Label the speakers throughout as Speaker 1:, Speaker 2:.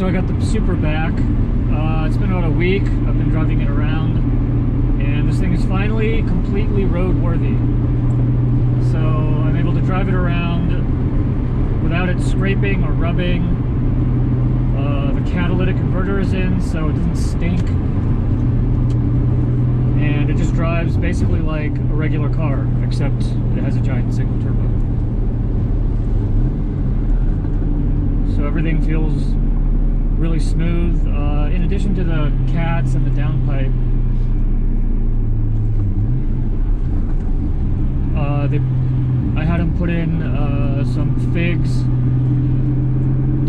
Speaker 1: so I got the Supra back. It's been about a week. I've been driving it around, and this thing is finally completely roadworthy. So I'm able to drive it around without it scraping or rubbing. The catalytic converter is in, so it doesn't stink. And it just drives basically like a regular car, except it has a giant single turbo. So everything feels really smooth. In addition to the cats and the downpipe, I had them put in some figs,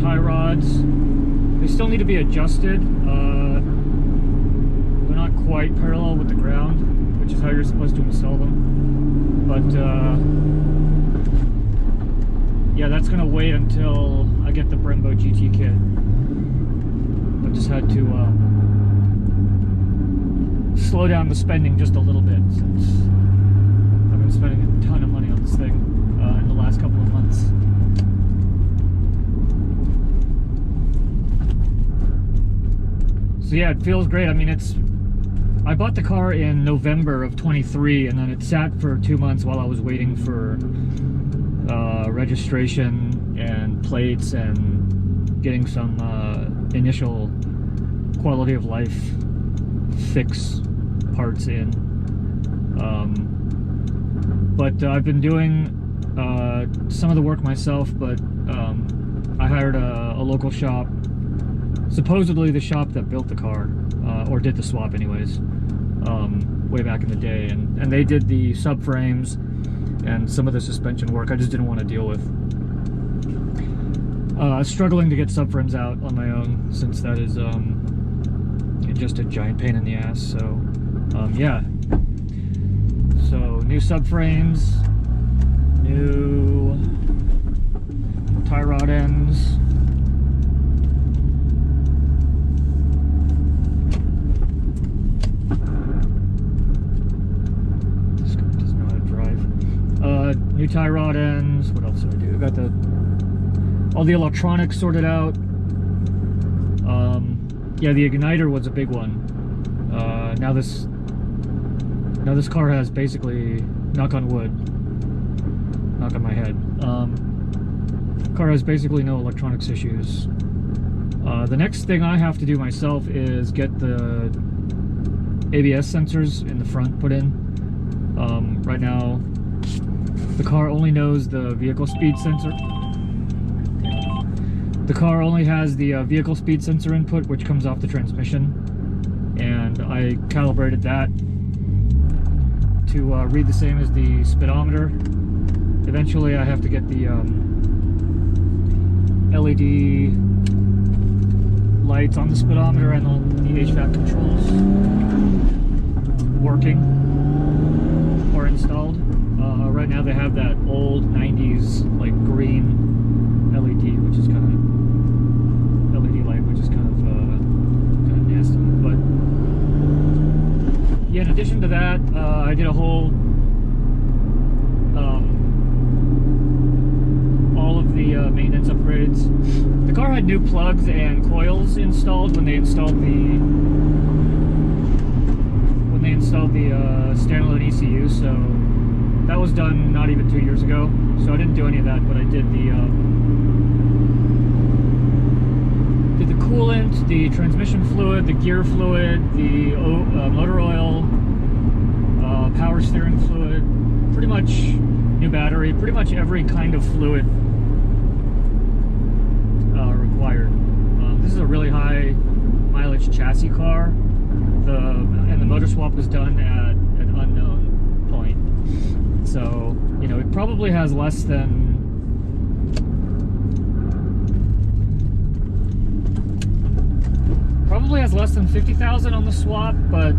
Speaker 1: tie rods. They still need to be adjusted. They're not quite parallel with the ground, which is how you're supposed to install them. But yeah, that's gonna wait until I get the Brembo GT kit. I just had to slow down the spending just a little bit, since I've been spending a ton of money on this thing in the last couple of months. So yeah, it feels great. I mean, I bought the car in November of 23, and then it sat for 2 months while I was waiting for registration and plates and getting some initial quality of life fix parts in. But I've been doing some of the work myself, but I hired a local shop, supposedly the shop that built the car, or did the swap anyways, way back in the day, and they did the subframes and some of the suspension work I just didn't want to deal with. Struggling to get subframes out on my own, since that is just a giant pain in the ass. So yeah, so new subframes, new tie rod ends, this guy doesn't know how to drive. New tie rod ends. What else did I do? I got all the electronics sorted out. Yeah, the igniter was a big one. Now this car has basically, knock on wood, knock on my head, car has basically no electronics issues. The next thing I have to do myself is get the ABS sensors in the front put in. Right now the car only knows the vehicle speed sensor. The car only has the vehicle speed sensor input, which comes off the transmission, and I calibrated that to read the same as the speedometer. Eventually I have to get the LED lights on the speedometer and on the HVAC controls working or installed. Right now they have that old 90s like green LED, which is kind of LED light, which is kind of nasty. But yeah, in addition to that, I did a whole all of the maintenance upgrades. The car had new plugs and coils installed when they installed the standalone ECU, so that was done not even 2 years ago. So I didn't do any of that, but I did the coolant, the transmission fluid, the gear fluid, the motor oil, power steering fluid, pretty much new battery, pretty much every kind of fluid required. This is a really high mileage chassis car, and the motor swap was done at an unknown point. So, you know, it probably has less than 50,000 on the swap, but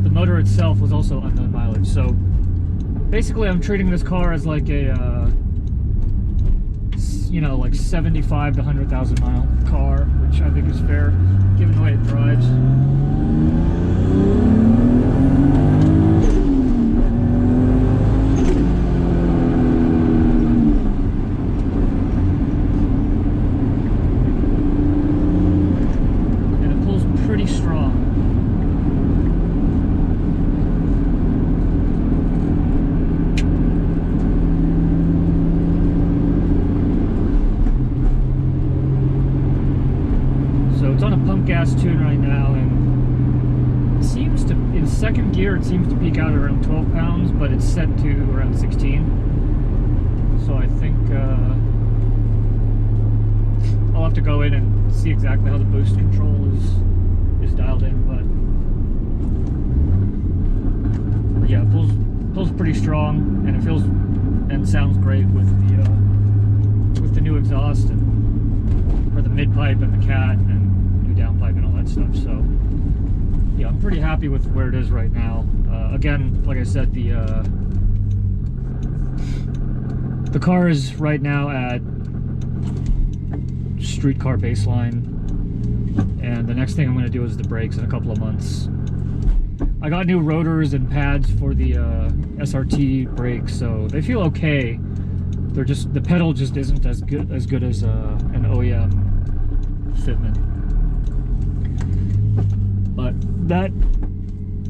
Speaker 1: the motor itself was also unknown mileage. So basically I'm treating this car as like a you know, like 75 to 100,000 mile car, which I think is fair given the way it drives. gas tune right now, and it seems to, in second gear, it seems to peak out around 12 pounds, but it's set to around 16. So I think I'll have to go in and see exactly how the boost control is dialed in, but yeah, it pulls pretty strong, and it feels and sounds great with the new exhaust, and for the mid pipe and the cat and new downpipe and all that stuff. So yeah, I'm pretty happy with where it is right now. Again, like I said, the car is right now at street car baseline, and the next thing I'm going to do is the brakes in a couple of months. I got new rotors and pads for the SRT brakes, so they feel okay. They're just, the pedal just isn't as good as an OEM fitment. But that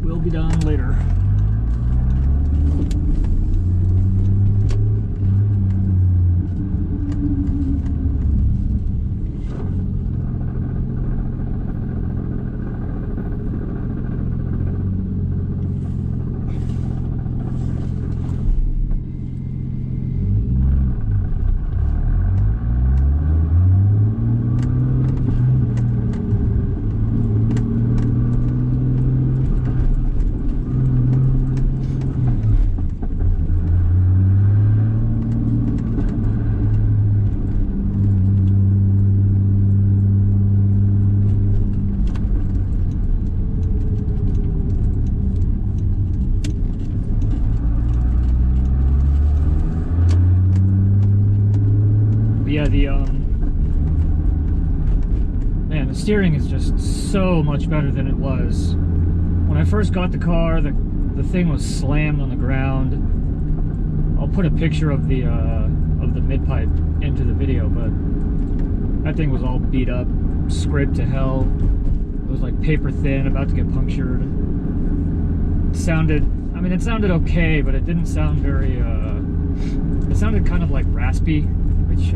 Speaker 1: will be done later. Yeah, man, the steering is just so much better than it was. When I first got the car, the thing was slammed on the ground. I'll put a picture of the mid pipe into the video, but that thing was all beat up, scraped to hell. It was like paper thin, about to get punctured. It sounded okay, but it didn't sound very, it sounded kind of like raspy, which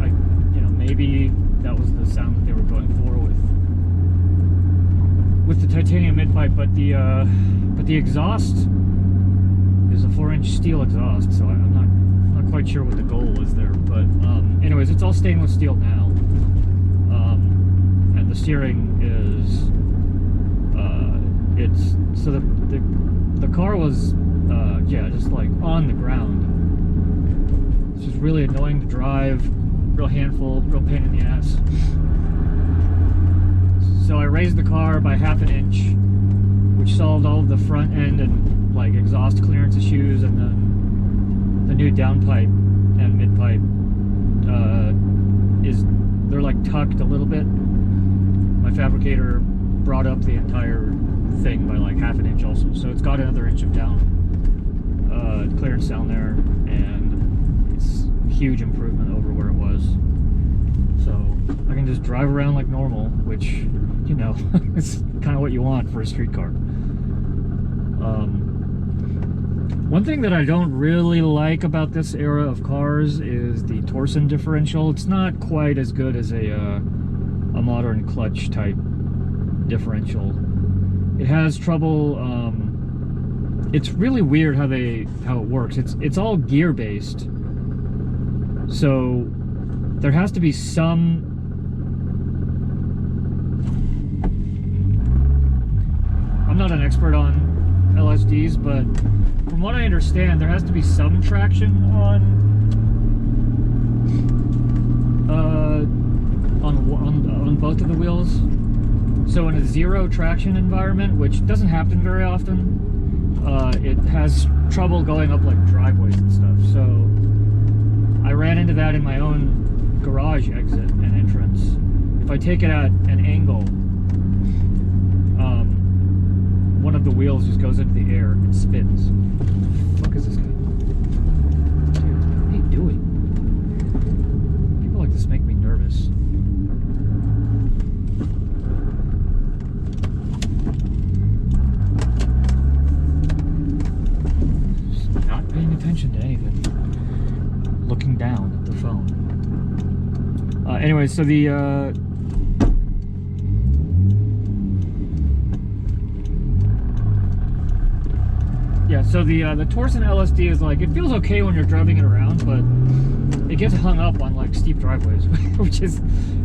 Speaker 1: maybe that was the sound that they were going for with the titanium mid pipe, but the exhaust is a 4-inch steel exhaust, so I'm not quite sure what the goal is there. But anyways, it's all stainless steel now, and the steering is it's so the car was yeah, just like on the ground. It's just really annoying to drive. Real handful, real pain in the ass. So I raised the car by ½ inch, which solved all of the front end and like exhaust clearance issues, and then the new downpipe and mid pipe they're like tucked a little bit. My fabricator brought up the entire thing by like ½ inch also, so it's got another inch of down clearance down there, and it's a huge improvement over where it was. So I can just drive around like normal, which, it's kind of what you want for a street car. One thing that I don't really like about this era of cars is the torsion differential. It's not quite as good as a modern clutch type differential. It has trouble. It's really weird how it works. It's all gear based, so there has to be some. I'm not an expert on LSDs, but from what I understand, there has to be some traction on both of the wheels. So in a zero traction environment, which doesn't happen very often, it has trouble going up like driveways and stuff. So I ran into that in my own garage exit and entrance. If I take it at an angle, one of the wheels just goes into the air and spins. What the fuck is this guy? Dude, what are you doing? People like this make me nervous. Just not paying attention to anything. Looking down at the phone. So the Torsen LSD is like, it feels okay when you're driving it around, but it gets hung up on like steep driveways, which is,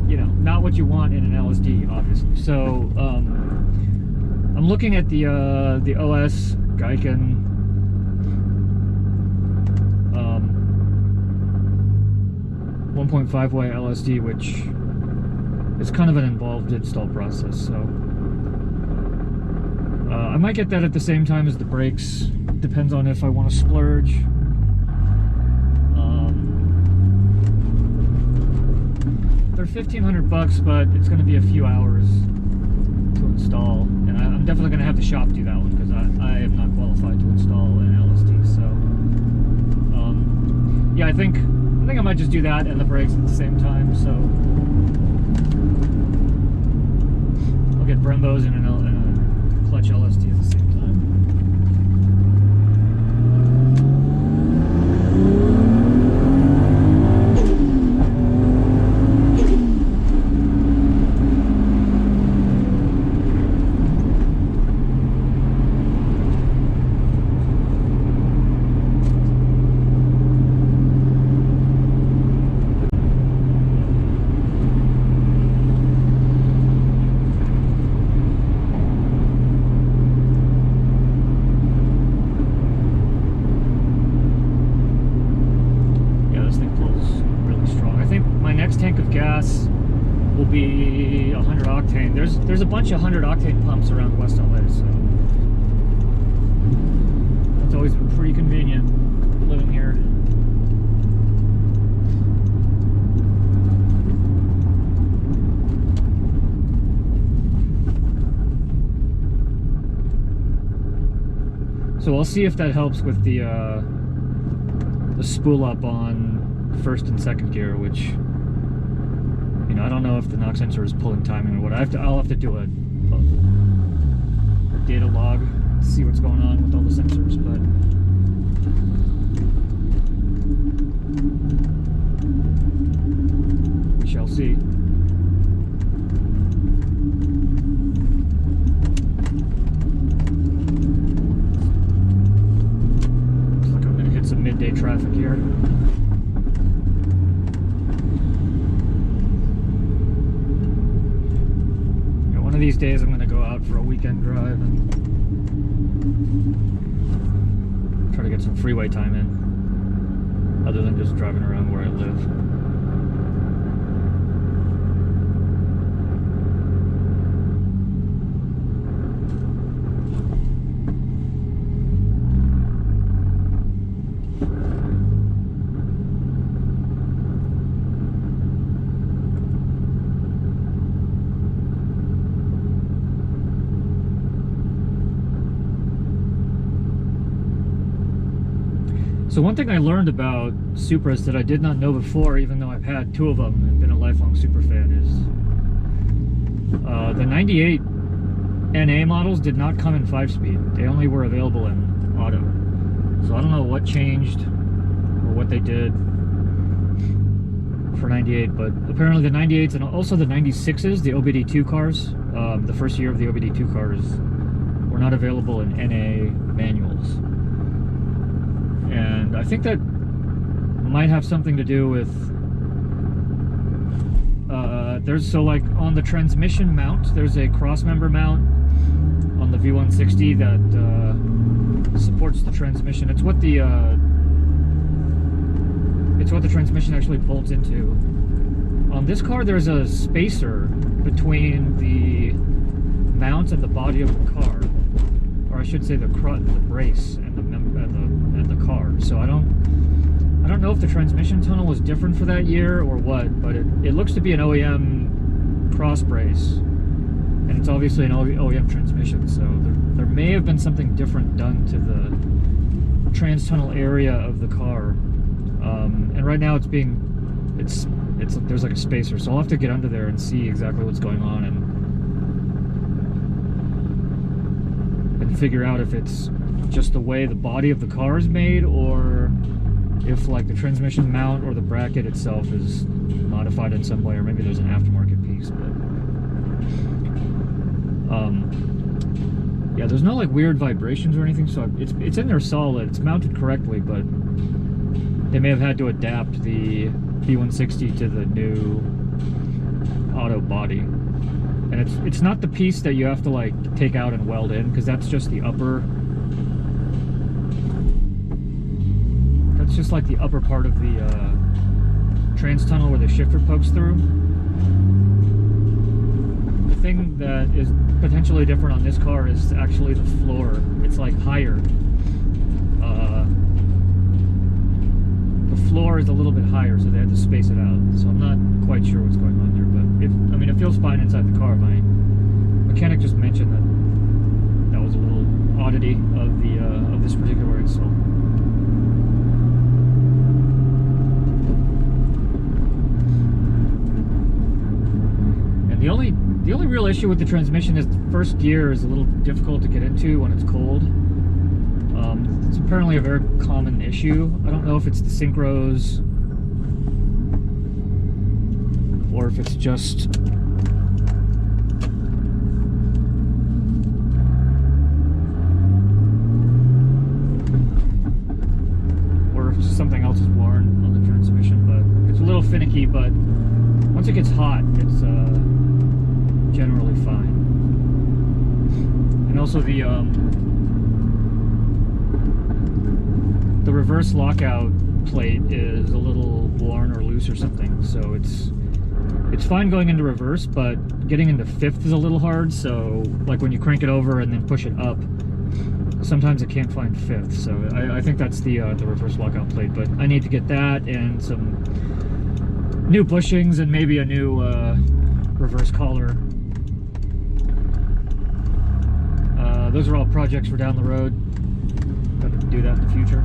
Speaker 1: you know, not what you want in an LSD, obviously. So I'm looking at the OS Geiken 1.5Y LSD, which is kind of an involved install process. So I might get that at the same time as the brakes. Depends on if I want to splurge. They're $1,500, but it's going to be a few hours to install, and I'm definitely going to have the shop do that one because I am not qualified to install an LSD. So yeah, I think I might just do that and the brakes at the same time. So I'll get Brembos and a clutch LSD at the same time. Tank of gas will be 100 octane. There's a bunch of 100 octane pumps around West LA, so that's always been pretty convenient living here. So I'll see if that helps with the spool up on first and second gear, which, you know, I don't know if the knock sensor is pulling timing or what. I'll have to do a data log to see what's going on with all the sensors, but we shall see. Looks like I'm gonna hit some midday traffic here. These days I'm going to go out for a weekend drive and try to get some freeway time in, other than just driving around where I live. So one thing I learned about Supras that I did not know before, even though I've had two of them and been a lifelong Supra fan, is the 98 NA models did not come in 5-speed. They only were available in auto. So I don't know what changed or what they did for 98, but apparently the 98s and also the 96s, the OBD2 cars, the first year of the OBD2 cars, were not available in NA manuals. And I think that might have something to do with so like on the transmission mount, there's a cross member mount on the V160 that supports the transmission. It's what the transmission actually bolts into. On this car, there's a spacer between the mount and the body of the car, or I should say the brace and the car. So I don't know if the transmission tunnel was different for that year or what, but it looks to be an OEM cross brace, and it's obviously an OEM transmission. So there may have been something different done to the trans tunnel area of the car, and right now there's like a spacer. So I'll have to get under there and see exactly what's going on and figure out if it's just the way the body of the car is made, or if like the transmission mount or the bracket itself is modified in some way, or maybe there's an aftermarket piece. But yeah, there's no like weird vibrations or anything, so it's in there solid. It's mounted correctly, but they may have had to adapt the B160 to the new auto body. And it's not the piece that you have to like take out and weld in, because that's just the upper. That's just like the upper part of the trans tunnel where the shifter pokes through. The thing that is potentially different on this car is actually the floor. It's like higher. The floor is a little bit higher, so they had to space it out. So I'm not quite sure what's going on there, but I mean, it feels fine inside the car. My mechanic just mentioned that was a little oddity of the of this particular install. And the only real issue with the transmission is the first gear is a little difficult to get into when it's cold. It's apparently a very common issue. I don't know if it's the synchros or if it's just something else is worn on the transmission, but it's a little finicky. But once it gets hot, it's generally fine. And also the reverse lockout plate is a little worn or loose or something, so it's fine going into reverse, but getting into fifth is a little hard. So like when you crank it over and then push it up, sometimes it can't find fifth. So I think that's the reverse lockout plate, but I need to get that and some new bushings and maybe a new reverse collar. Those are all projects for down the road. Got to do that in the future.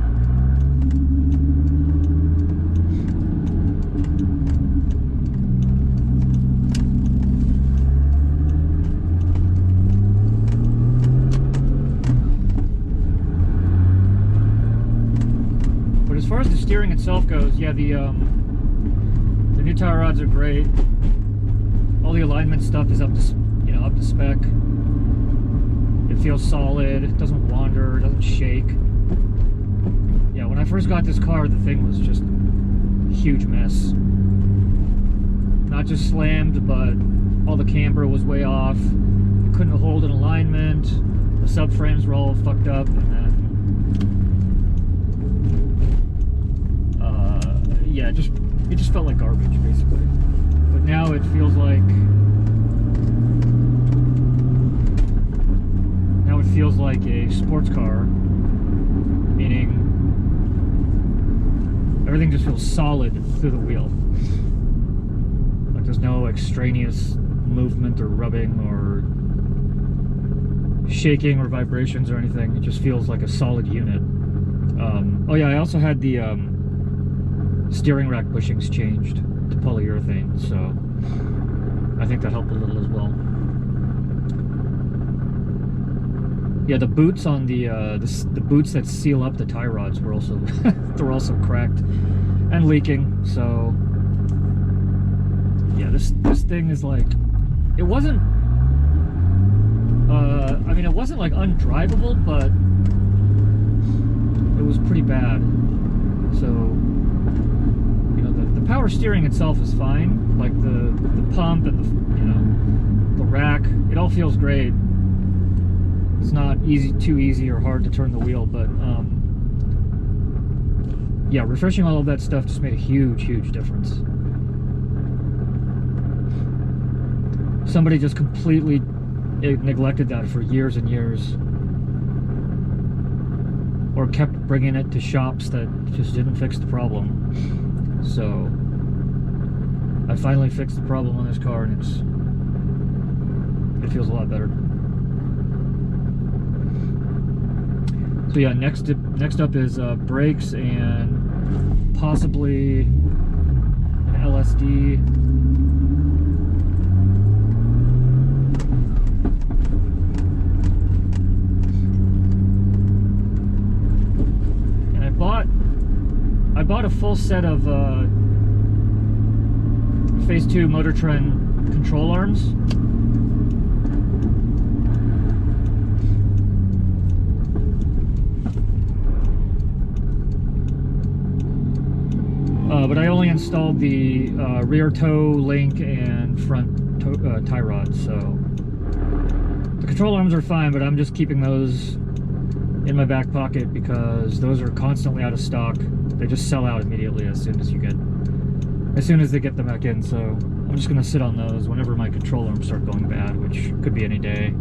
Speaker 1: As far as the steering itself goes, yeah, the new tie rods are great. All the alignment stuff is up to up to spec. It feels solid. It doesn't wander. It doesn't shake. Yeah, when I first got this car, the thing was just a huge mess. Not just slammed, but all the camber was way off. It couldn't hold in alignment. The subframes were all fucked up, and then yeah, it just felt like garbage, basically. But now it feels like a sports car, meaning everything just feels solid through the wheel. Like there's no extraneous movement or rubbing or shaking or vibrations or anything. It just feels like a solid unit. Oh yeah, I also had the steering rack bushings changed to polyurethane, so I think that helped a little as well. Yeah, the boots on the boots that seal up the tie rods were also they're also cracked and leaking. So yeah, this thing is like, it wasn't I mean, it wasn't like undrivable, but it was pretty bad. So the power steering itself is fine, like the pump and the rack, it all feels great. It's not too easy or hard to turn the wheel, but yeah, refreshing all of that stuff just made a huge difference. Somebody just completely neglected that for years and years, or kept bringing it to shops that just didn't fix the problem. So I finally fixed the problem on this car, and it feels a lot better. So yeah, next up is brakes and possibly an LSD. And I bought a full set of Phase 2 Motor Trend control arms. finally installed the rear toe link and front tie rods, so the control arms are fine, but I'm just keeping those in my back pocket because those are constantly out of stock. They just sell out immediately as soon as they get them back in, so I'm just gonna sit on those whenever my control arms start going bad, which could be any day,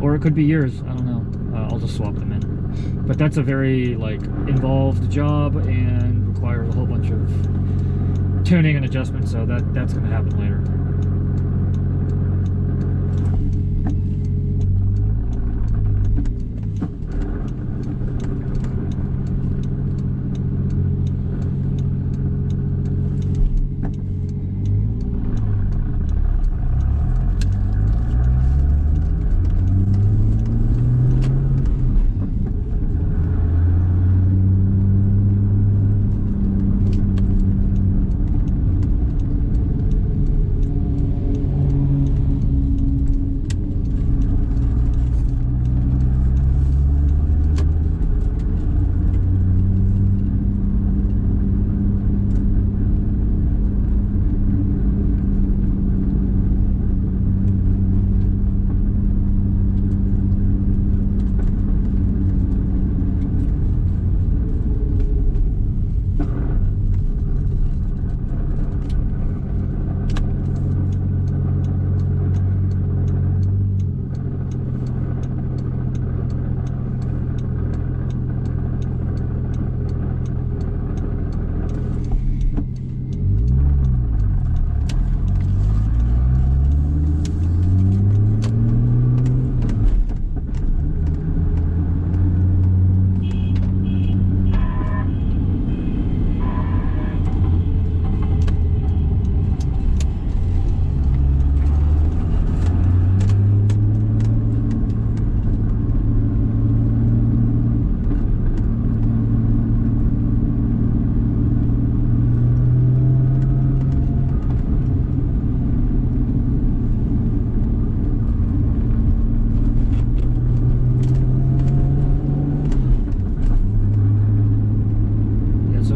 Speaker 1: or it could be years, I don't know. I'll just swap them in. But that's a very like involved job and requires a whole bunch of tuning and adjustments, so that's gonna happen later.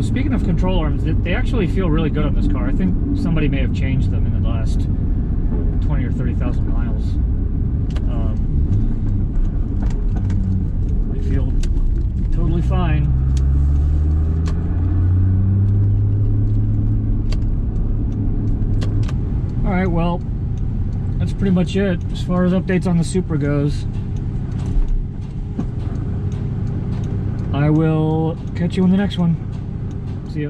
Speaker 1: Speaking of control arms, they actually feel really good on this car. I think somebody may have changed them in the last 20 or 30,000 miles. They feel totally fine. Alright, well, that's pretty much it as far as updates on the Supra goes. I will catch you in the next one. See ya.